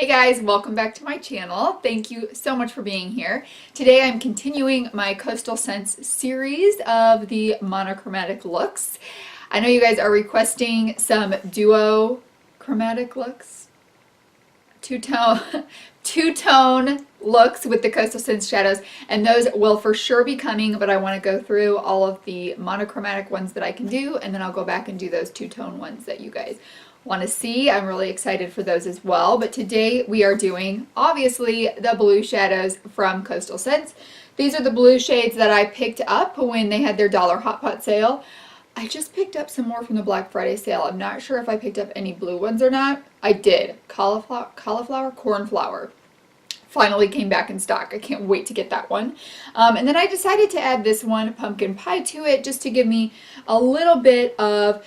Hey guys, welcome back to my channel. Thank you so much for being here. Today I'm continuing my Coastal Scents series of the monochromatic looks. I know you guys are requesting some duo chromatic looks, two-tone looks with the Coastal Scents shadows, and those will for sure be coming, but I want to go through all of the monochromatic ones that I can do, and then I'll go back and do those two-tone ones that you guys want to see. I'm really excited for those as well. But today we are doing, obviously, the blue shadows from Coastal Scents. These are the blue shades that I picked up when they had their $1 Hot Pot sale. I just picked up some more from the Black Friday sale. I'm not sure if I picked up any blue ones or not. I did. Cornflower. Finally came back in stock. I can't wait to get that one. And then I decided to add this one, Pumpkin Pie, to it just to give me a little bit of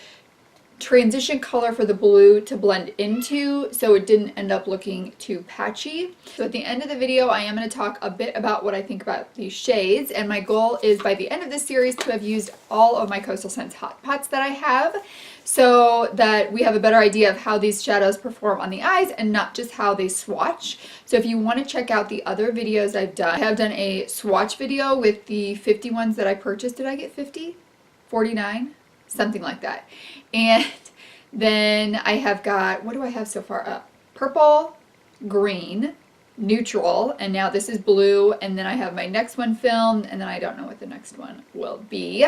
transition color for the blue to blend into, so it didn't end up looking too patchy. So at the end of the video I am going to talk a bit about what I think about these shades, and my goal is by the end of this series to have used all of my Coastal Scents Hot Pots that I have, so that we have a better idea of how these shadows perform on the eyes and not just how they swatch. So if you want to check out the other videos I've done, I have done a swatch video with the 50 ones that I purchased. Did I get 50? 49? Something like that. And then I have got, what do I have so far? Purple, green, neutral, and now this is blue, and then I have my next one filmed, and then I don't know what the next one will be.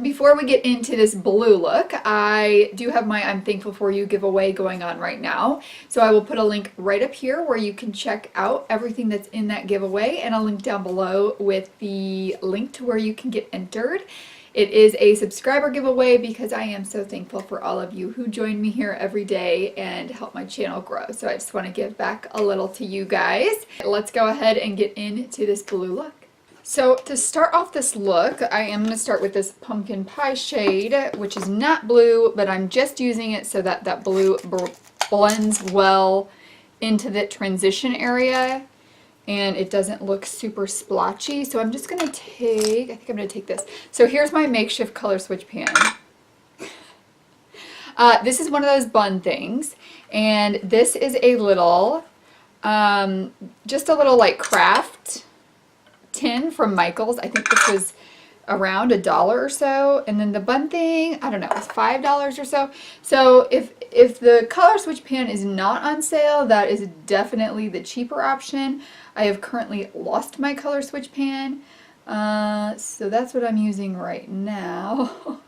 Before we get into this blue look, I do have my I'm Thankful For You giveaway going on right now. So I will put a link right up here where you can check out everything that's in that giveaway, and a link down below with the link to where you can get entered. It is a subscriber giveaway because I am so thankful for all of you who join me here every day and help my channel grow. So I just want to give back a little to you guys. Let's go ahead and get into this blue look. So to start off this look, I am going to start with this Pumpkin Pie shade, which is not blue, but I'm just using it so that that blue blends well into the transition area and it doesn't look super splotchy. So I'm just going to take, I think I'm going to take this. So here's my makeshift color switch pan. This is one of those bun things, and this is a little, just a little like craft tin from Michael's. I think this was around $1 or so, and then the bun thing, I don't know, it's $5 or so. So if the color switch pan is not on sale, that is definitely the cheaper option. I have currently lost my color switch pan, so that's what I'm using right now.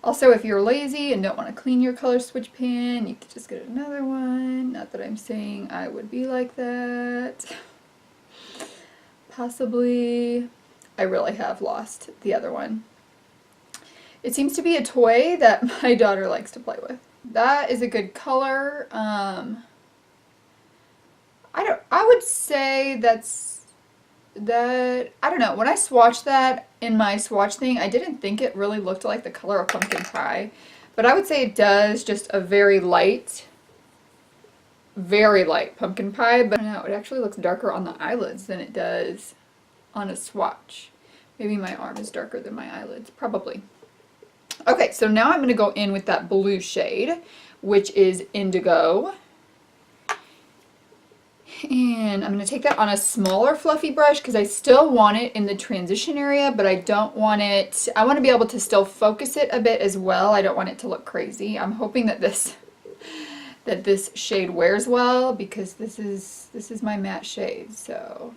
Also, if you're lazy and don't want to clean your color switch pan, you could just get another one. Not that I'm saying I would be like that. Possibly. I really have lost the other one. It seems to be a toy that my daughter likes to play with. That is a good color. I would say I don't know, when I swatched that in my swatch thing, I didn't think it really looked like the color of Pumpkin Pie, but I would say it does just a very light Pumpkin Pie, but I don't know, it actually looks darker on the eyelids than it does on a swatch. Maybe my arm is darker than my eyelids, probably. Okay, so now I'm going to go in with that blue shade, which is Indigo. And I'm going to take that on a smaller fluffy brush because I still want it in the transition area, but I don't want it, I want to be able to still focus it a bit as well. I don't want it to look crazy. I'm hoping that this shade wears well because this is my matte shade. So,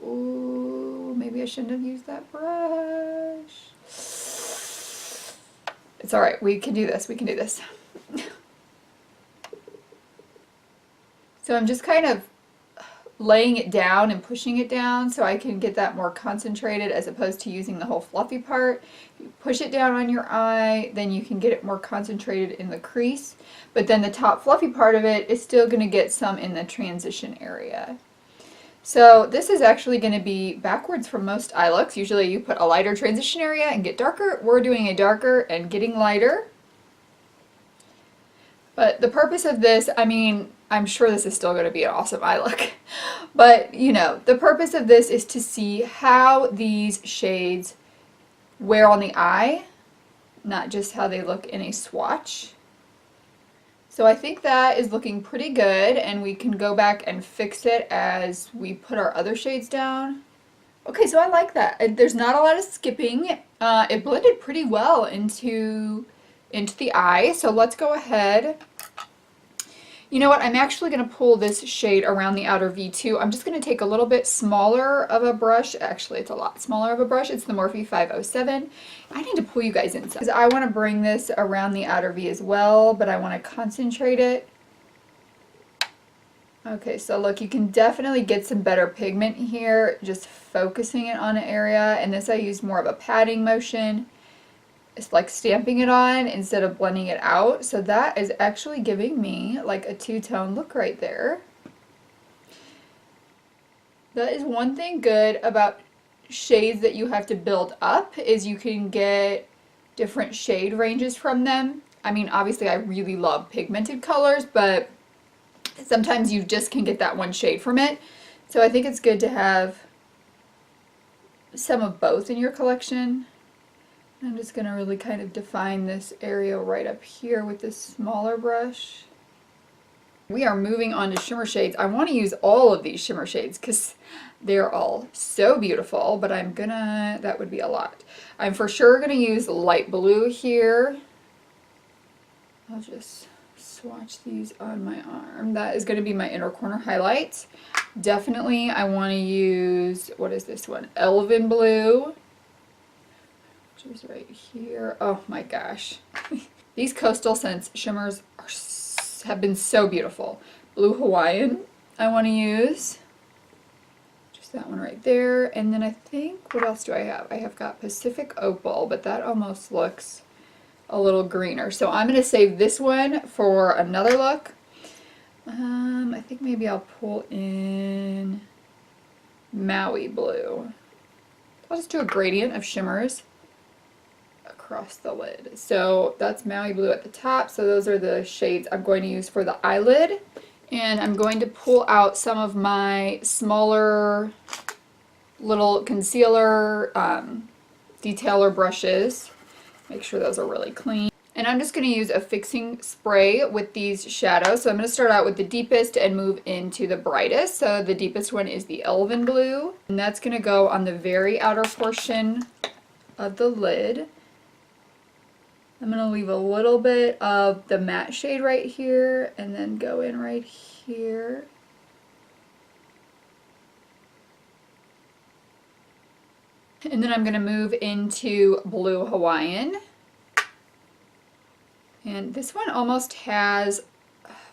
ooh, maybe I shouldn't have used that brush. It's alright, we can do this, we can do this. So I'm just kind of laying it down and pushing it down so I can get that more concentrated as opposed to using the whole fluffy part. If you push it down on your eye, then you can get it more concentrated in the crease, but then the top fluffy part of it is still going to get some in the transition area. So this is actually going to be backwards from most eye looks. Usually you put a lighter transition area and get darker. We're doing a darker and getting lighter. But the purpose of this, I mean, I'm sure this is still going to be an awesome eye look. But, you know, the purpose of this is to see how these shades wear on the eye, not just how they look in a swatch. So I think that is looking pretty good, and we can go back and fix it as we put our other shades down. Okay, so I like that. There's not a lot of skipping. It blended pretty well into the eye. So let's go ahead. You know what? I'm actually going to pull this shade around the outer V too. I'm just going to take a little bit smaller of a brush. Actually, it's a lot smaller of a brush. It's the Morphe 507. I need to pull you guys in some, because I want to bring this around the outer V as well, but I want to concentrate it. Okay, so look, you can definitely get some better pigment here, just focusing it on an area. And this I used more of a patting motion. It's like stamping it on instead of blending it out. So that is actually giving me like a two-tone look right there. That is one thing good about shades that you have to build up, is you can get different shade ranges from them. I mean, obviously I really love pigmented colors, but sometimes you just can get that one shade from it. So I think it's good to have some of both in your collection. I'm just going to really kind of define this area right up here with this smaller brush. We are moving on to shimmer shades. I want to use all of these shimmer shades because they're all so beautiful, but that would be a lot. I'm for sure going to use light blue here. I'll just swatch these on my arm. That is going to be my inner corner highlight. Definitely I want to use, what is this one? Elven blue. Which is right here. Oh my gosh. These Coastal Scents shimmers have been so beautiful. Blue Hawaiian I want to use. Just that one right there. And then I think, what else do I have? I have got Pacific Opal, but that almost looks a little greener. So I'm going to save this one for another look. I think maybe I'll pull in Maui Blue. I'll just do a gradient of shimmers across the lid. So that's Maui Blue at the top. So those are the shades I'm going to use for the eyelid. And I'm going to pull out some of my smaller little concealer detailer brushes. Make sure those are really clean. And I'm just going to use a fixing spray with these shadows. So I'm going to start out with the deepest and move into the brightest. So the deepest one is the Elven Blue. And that's going to go on the very outer portion of the lid. I'm going to leave a little bit of the matte shade right here and then go in right here. And then I'm going to move into Blue Hawaiian. And this one almost has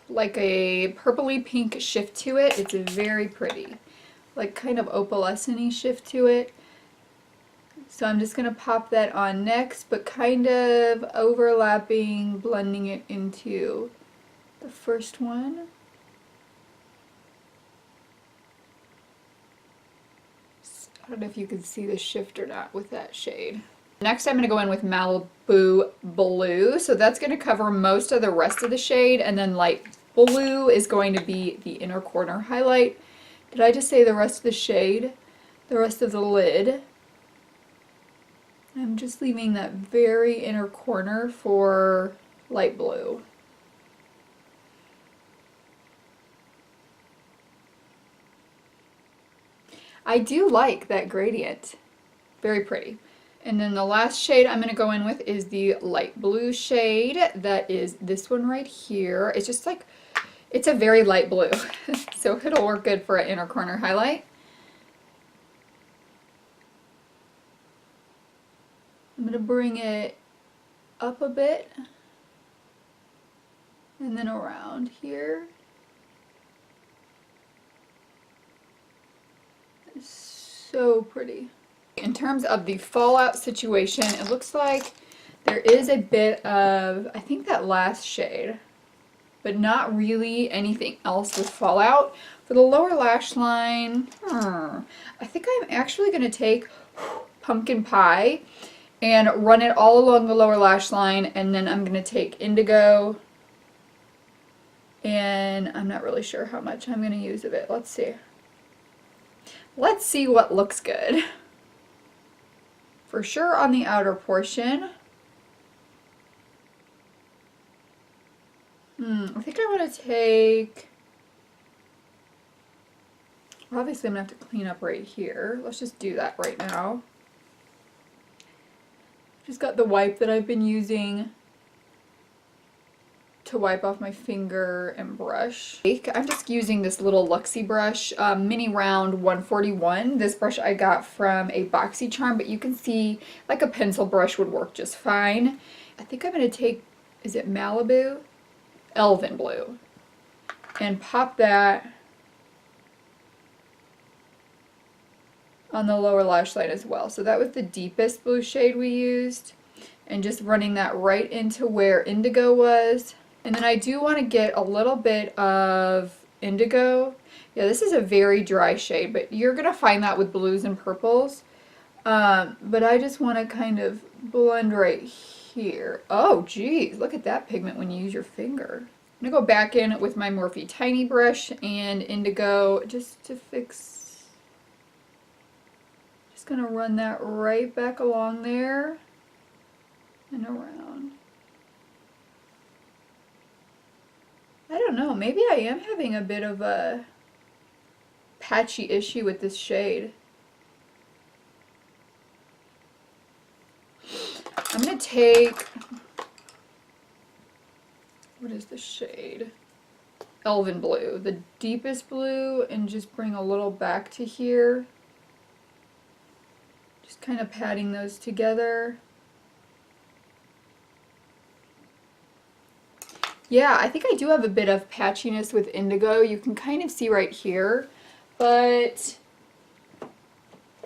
like a purpley pink shift to it. It's very pretty. Like kind of opalescent-y shift to it. So I'm just going to pop that on next, but kind of overlapping, blending it into the first one. I don't know if you can see the shift or not with that shade. Next I'm going to go in with Malibu Blue. So that's going to cover most of the rest of the shade, and then light blue is going to be the inner corner highlight. Did I just say the rest of the shade? The rest of the lid. I'm just leaving that very inner corner for light blue. I do like that gradient. Very pretty. And then the last shade I'm going to go in with is the light blue shade. That is this one right here. It's just like, it's a very light blue. So it'll work good for an inner corner highlight. I'm going to bring it up a bit and then around here. It's so pretty. In terms of the fallout situation, it looks like there is a bit of, I think, that last shade, but not really anything else with fallout. For the lower lash line, I think I'm actually going to take Pumpkin Pie and run it all along the lower lash line, and then I'm going to take Indigo, and I'm not really sure how much I'm going to use of it. Let's see. Let's see what looks good. For sure on the outer portion. I think I want to take, obviously I'm going to have to clean up right here. Let's just do that right now. Just got the wipe that I've been using to wipe off my finger and brush. I'm just using this little Luxie brush, mini round 141. This brush I got from a BoxyCharm, but you can see like a pencil brush would work just fine. I think I'm going to take, is it Malibu? Elven Blue. And pop that on the lower lash line as well. So that was the deepest blue shade we used. And just running that right into where indigo was. And then I do want to get a little bit of indigo. Yeah, this is a very dry shade, but you're going to find that with blues and purples. But I just want to kind of blend right here. Oh, geez, look at that pigment when you use your finger. I'm going to go back in with my Morphe Tiny brush and indigo just to fix. Just going to run that right back along there and around. I don't know, maybe I am having a bit of a patchy issue with this shade. I'm going to take, what is the shade? Elven Blue, the deepest blue, and just bring a little back to here. Just kind of patting those together. Yeah, I think I do have a bit of patchiness with indigo. You can kind of see right here, but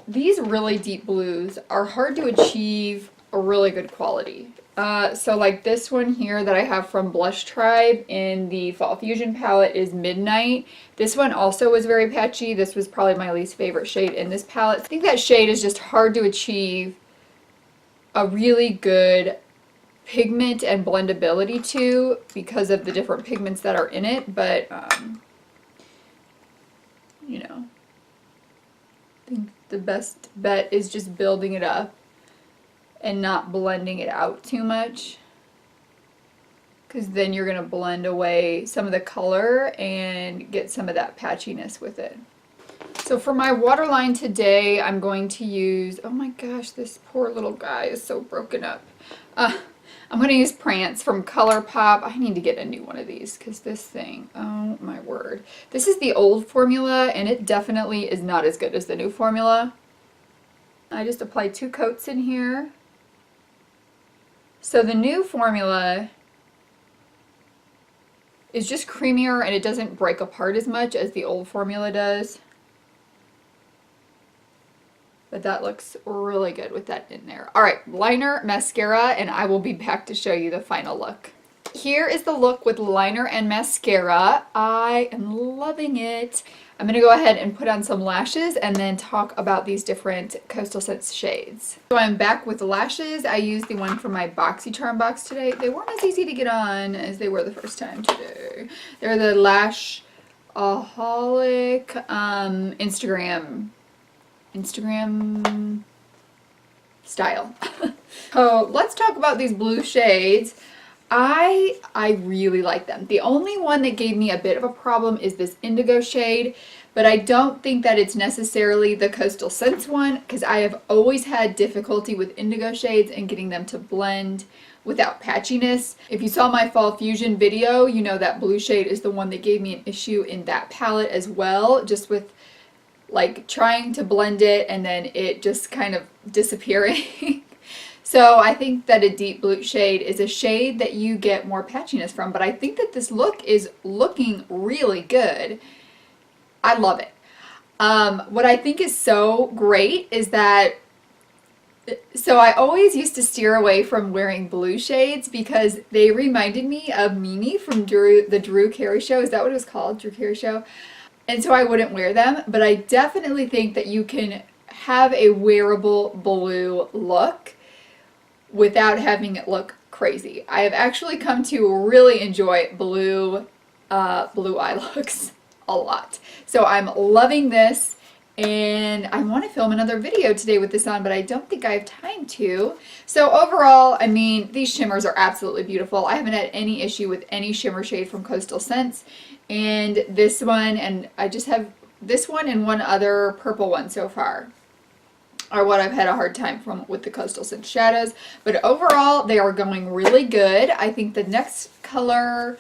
these really deep blues are hard to achieve a really good quality. So like this one here that I have from Blush Tribe in the Fall Fusion palette is Midnight. This one also was very patchy. This was probably my least favorite shade in this palette. I think that shade is just hard to achieve a really good pigment and blendability to because of the different pigments that are in it, but you know, I think the best bet is just building it up and not blending it out too much, because then you're going to blend away some of the color and get some of that patchiness with it. So for my waterline today, I'm going to use, oh my gosh, this poor little guy is so broken up. I'm going to use Prance from ColourPop. I need to get a new one of these because this thing, oh my word. This is the old formula and it definitely is not as good as the new formula. I just applied 2 coats in here. So the new formula is just creamier and it doesn't break apart as much as the old formula does. But that looks really good with that in there. All right, liner, mascara, and I will be back to show you the final look. Here is the look with liner and mascara. I am loving it. I'm gonna go ahead and put on some lashes and then talk about these different Coastal Scents shades. So I'm back with the lashes. I used the one from my BoxyCharm box today. They weren't as easy to get on as they were the first time today. They're the Lashaholic Instagram style. So let's talk about these blue shades. I really like them. The only one that gave me a bit of a problem is this indigo shade, but I don't think that it's necessarily the Coastal Scents one because I have always had difficulty with indigo shades and getting them to blend without patchiness. If you saw my Fall Fusion video, you know that blue shade is the one that gave me an issue in that palette as well, just with like trying to blend it and then it just kind of disappearing. So I think that a deep blue shade is a shade that you get more patchiness from, but I think that this look is looking really good. I love it. What I think is so great is that, so I always used to steer away from wearing blue shades because they reminded me of Mimi from the Drew Carey Show. Is that what it was called? Drew Carey Show? And so I wouldn't wear them, but I definitely think that you can have a wearable blue look without having it look crazy. I have actually come to really enjoy blue eye looks a lot. So I'm loving this And I want to film another video today with this on, but I don't think I have time to. So overall, I mean, these shimmers are absolutely beautiful. I haven't had any issue with any shimmer shade from Coastal Scents. And this one, and I just have this one and one other purple one so far are what I've had a hard time from with the Coastal Scent shadows. But overall, they are going really good. I think the next color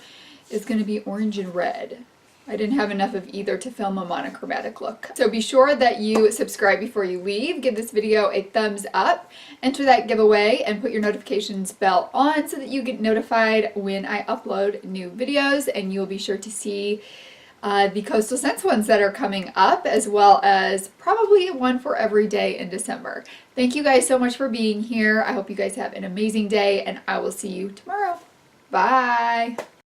is going to be orange and red. I didn't have enough of either to film a monochromatic look. So be sure that you subscribe before you leave. Give this video a thumbs up, enter that giveaway, and put your notifications bell on so that you get notified when I upload new videos, and you'll be sure to see the Coastal Scents ones that are coming up, as well as probably one for every day in December. Thank you guys so much for being here. I hope you guys have an amazing day, and I will see you tomorrow. Bye!